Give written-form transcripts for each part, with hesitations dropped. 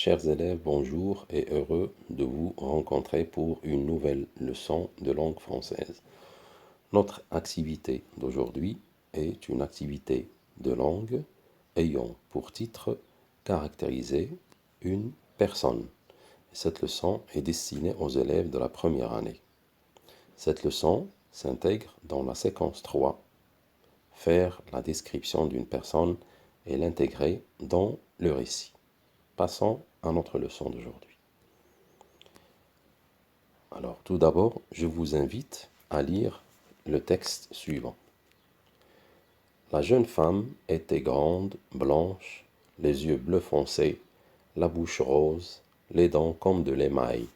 Chers élèves, bonjour et heureux de vous rencontrer pour une nouvelle leçon de langue française. Notre activité d'aujourd'hui est une activité de langue ayant pour titre caractériser une personne. Cette leçon est destinée aux élèves de la première année. Cette leçon s'intègre dans la séquence 3, faire la description d'une personne et l'intégrer dans le récit. Passons à notre leçon d'aujourd'hui. Alors, tout d'abord, je vous invite à lire le texte suivant. La jeune femme était grande, blanche, les yeux bleu foncé, la bouche rose, les dents comme de l'émail.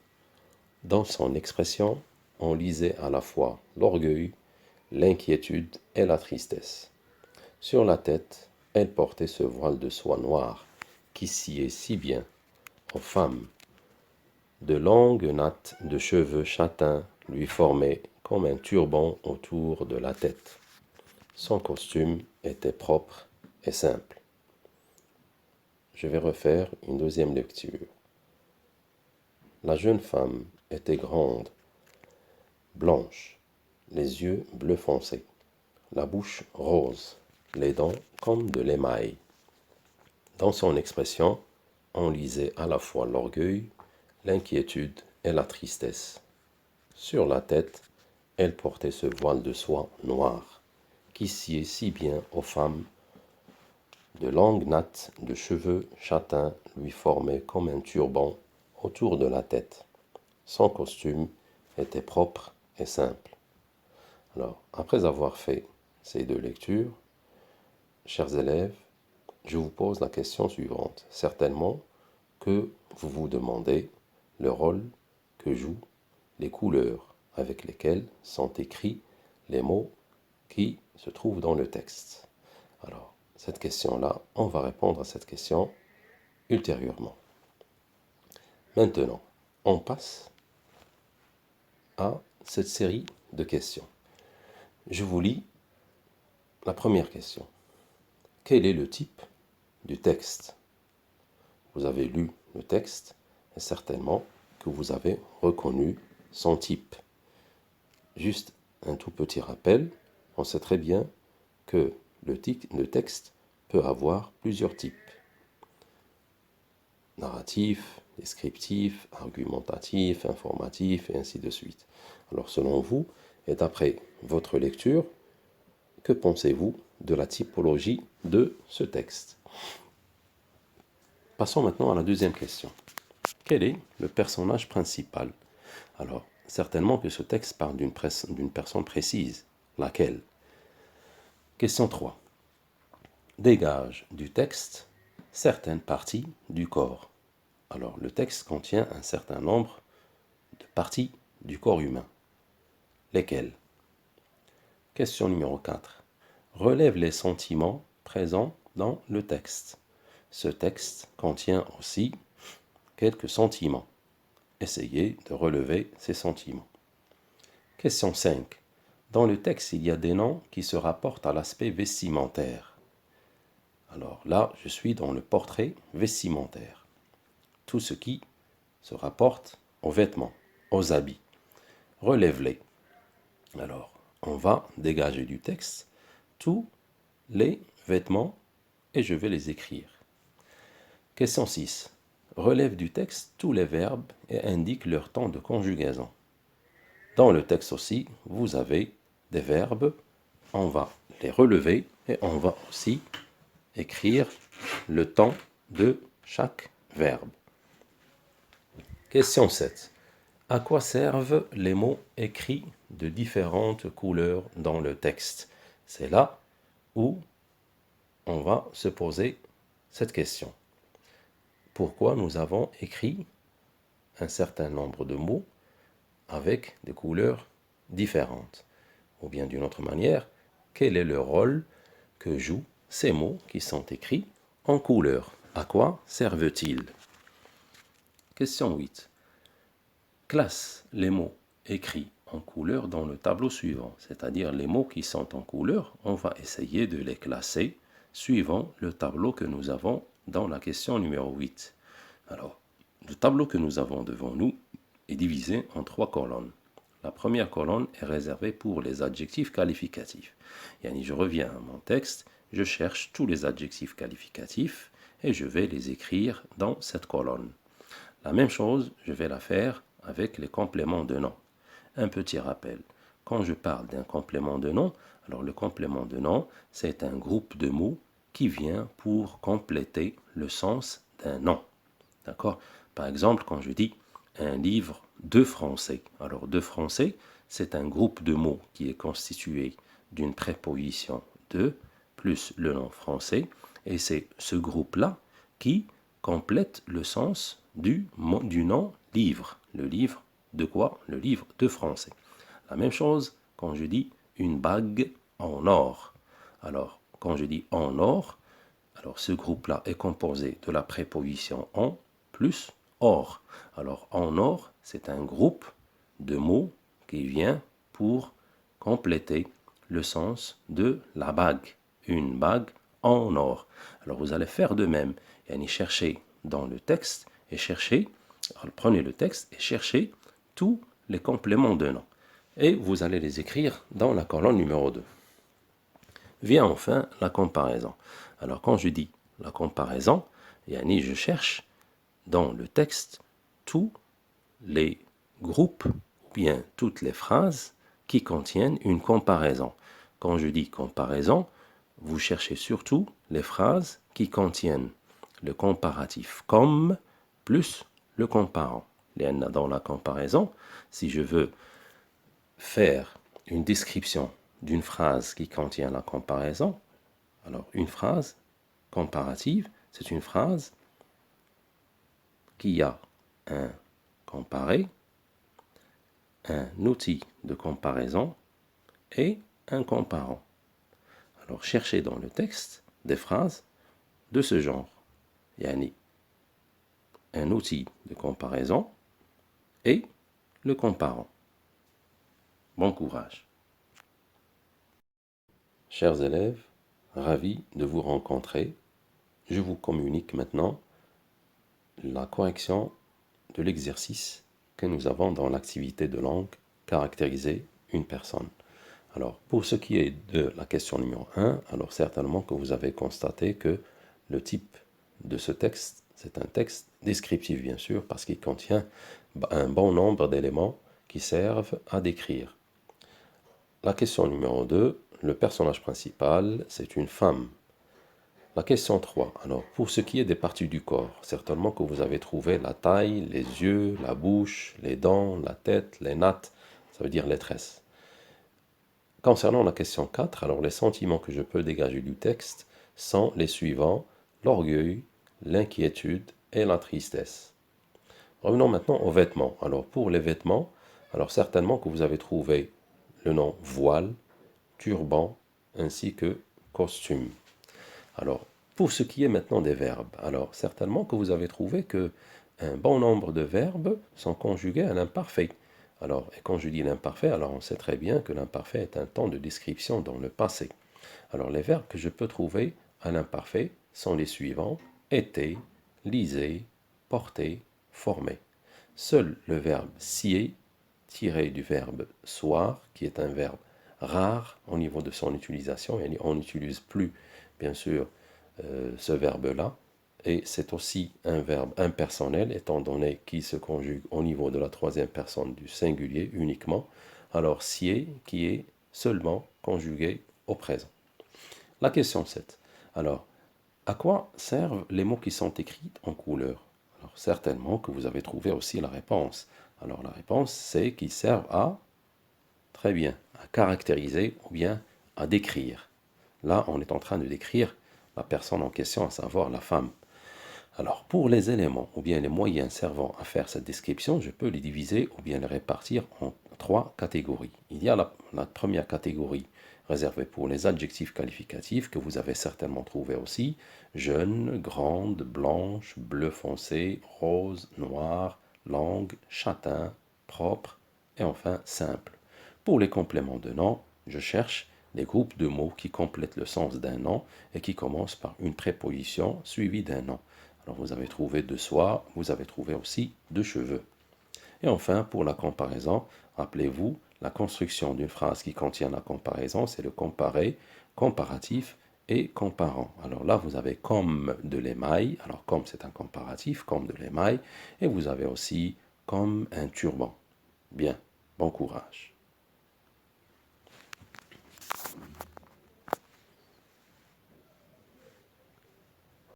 Dans son expression, on lisait à la fois l'orgueil, l'inquiétude et la tristesse. Sur la tête, elle portait ce voile de soie noire qui sied si bien aux femmes. De longues nattes de cheveux châtains lui formaient comme un turban autour de la tête. Son costume était propre et simple. Je vais refaire une deuxième lecture. La jeune femme était grande, blanche, les yeux bleu foncé, la bouche rose, les dents comme de l'émail. Dans son expression, on lisait à la fois l'orgueil, l'inquiétude et la tristesse. Sur la tête, elle portait ce voile de soie noire, qui sied si bien aux femmes. De longues nattes de cheveux châtains lui formaient comme un turban autour de la tête. Son costume était propre et simple. Alors, après avoir fait ces deux lectures, chers élèves, je vous pose la question suivante. Certainement que vous vous demandez le rôle que jouent les couleurs avec lesquelles sont écrits les mots qui se trouvent dans le texte. Alors, cette question-là, on va répondre à cette question ultérieurement. Maintenant, on passe à cette série de questions. Je vous lis la première question. Quel est le type du texte? Vous avez lu le texte et certainement que vous avez reconnu son type. Juste un tout petit rappel, on sait très bien que le texte peut avoir plusieurs types. Narratif, descriptif, argumentatif, informatif, et ainsi de suite. Alors selon vous, et d'après votre lecture, que pensez-vous de la typologie de ce texte? Passons maintenant à la deuxième question. Quel est le personnage principal? Alors, certainement que ce texte parle d'une personne précise. Laquelle? Question 3. Dégage du texte certaines parties du corps. Alors, le texte contient un certain nombre de parties du corps humain. Lesquelles? Question numéro 4. Relève les sentiments présents dans le texte. Ce texte contient aussi quelques sentiments. Essayez de relever ces sentiments. Question 5. Dans le texte, il y a des noms qui se rapportent à l'aspect vestimentaire. Alors là, je suis dans le portrait vestimentaire. Tout ce qui se rapporte aux vêtements, aux habits. Relève-les. Alors, on va dégager du texte tous les vêtements et je vais les écrire. Question 6. Relève du texte tous les verbes et indique leur temps de conjugaison. Dans le texte aussi, vous avez des verbes, on va les relever et on va aussi écrire le temps de chaque verbe. Question 7. À quoi servent les mots écrits de différentes couleurs dans le texte? C'est là où on va se poser cette question. Pourquoi nous avons écrit un certain nombre de mots avec des couleurs différentes? Ou bien d'une autre manière, quel est le rôle que jouent ces mots qui sont écrits en couleurs? À quoi servent-ils? Question 8. Classe les mots écrits en couleur dans le tableau suivant, c'est-à-dire les mots qui sont en couleur, on va essayer de les classer suivant le tableau que nous avons dans la question numéro 8. Alors, le tableau que nous avons devant nous est divisé en 3 colonnes. La première colonne est réservée pour les adjectifs qualificatifs. Yani, je reviens à mon texte, je cherche tous les adjectifs qualificatifs et je vais les écrire dans cette colonne. La même chose, je vais la faire avec les compléments de nom. Un petit rappel. Quand je parle d'un complément de nom, alors le complément de nom, c'est un groupe de mots qui vient pour compléter le sens d'un nom. D'accord? Par exemple, quand je dis un livre de français. Alors, de français, c'est un groupe de mots qui est constitué d'une préposition de plus le nom français. Et c'est ce groupe-là qui complète le sens du nom livre. Le livre de quoi? Le livre de français. La même chose quand je dis une bague en or. Alors, quand je dis en or, alors ce groupe-là est composé de la préposition en plus or. Alors, en or, c'est un groupe de mots qui vient pour compléter le sens de la bague. Une bague en or. Alors, vous allez faire de même. Yani chercher dans le texte et chercher, alors prenez le texte et cherchez tous les compléments de nom. Et vous allez les écrire dans la colonne numéro 2. Vient enfin la comparaison. Alors quand je dis la comparaison, yani je cherche dans le texte tous les groupes ou bien toutes les phrases qui contiennent une comparaison. Quand je dis comparaison, vous cherchez surtout les phrases qui contiennent le comparatif comme plus le comparant. Dans la comparaison, si je veux faire une description d'une phrase qui contient la comparaison, alors une phrase comparative, c'est une phrase qui a un comparé, un outil de comparaison et un comparant. Alors cherchez dans le texte des phrases de ce genre. Yani un outil de comparaison et le comparant. Bon courage. Chers élèves, ravi de vous rencontrer. Je vous communique maintenant la correction de l'exercice que nous avons dans l'activité de langue caractériser une personne. Alors, pour ce qui est de la question numéro 1, alors certainement que vous avez constaté que le type de ce texte, c'est un texte descriptif bien sûr, parce qu'il contient un bon nombre d'éléments qui servent à décrire. La question numéro 2, le personnage principal, c'est une femme. La question 3. Alors, pour ce qui est des parties du corps, certainement que vous avez trouvé la taille, les yeux, la bouche, les dents, la tête, les nattes, ça veut dire les tresses. Concernant la question 4, alors les sentiments que je peux dégager du texte sont les suivants, l'orgueil, l'inquiétude et la tristesse. Revenons maintenant aux vêtements. Alors, pour les vêtements, alors certainement que vous avez trouvé le nom voile, turban, ainsi que costume. Alors, pour ce qui est maintenant des verbes, alors certainement que vous avez trouvé que un bon nombre de verbes sont conjugués à l'imparfait. Alors, et quand je dis l'imparfait, alors on sait très bien que l'imparfait est un temps de description dans le passé. Alors, les verbes que je peux trouver à l'imparfait sont les suivants: était, lisait, porter, former. Seul le verbe scier, tiré du verbe soir, qui est un verbe rare au niveau de son utilisation, et on n'utilise plus bien sûr ce verbe-là, et c'est aussi un verbe impersonnel étant donné qu'il se conjugue au niveau de la troisième personne du singulier uniquement, alors sied qui est seulement conjugué au présent. La question 7. Alors, à quoi servent les mots qui sont écrits en couleur? Alors, certainement que vous avez trouvé aussi la réponse. Alors, la réponse, c'est qu'ils servent à, très bien, à caractériser ou bien à décrire. Là, on est en train de décrire la personne en question, à savoir la femme. Alors, pour les éléments ou bien les moyens servant à faire cette description, je peux les diviser ou bien les répartir en 3 catégories. Il y a la première catégorie réservée pour les adjectifs qualificatifs que vous avez certainement trouvé aussi: jeune, grande, blanche, bleu foncé, rose, noir, langue, châtain, propre et enfin simple. Pour les compléments de nom, je cherche les groupes de mots qui complètent le sens d'un nom et qui commencent par une préposition suivie d'un nom. Alors vous avez trouvé de soie, vous avez trouvé aussi de cheveux. Et enfin, pour la comparaison, rappelez-vous, la construction d'une phrase qui contient la comparaison, c'est le comparé, comparatif et comparant. Alors là, vous avez comme de l'émail, alors comme c'est un comparatif, comme de l'émail, et vous avez aussi comme un turban. Bien, bon courage.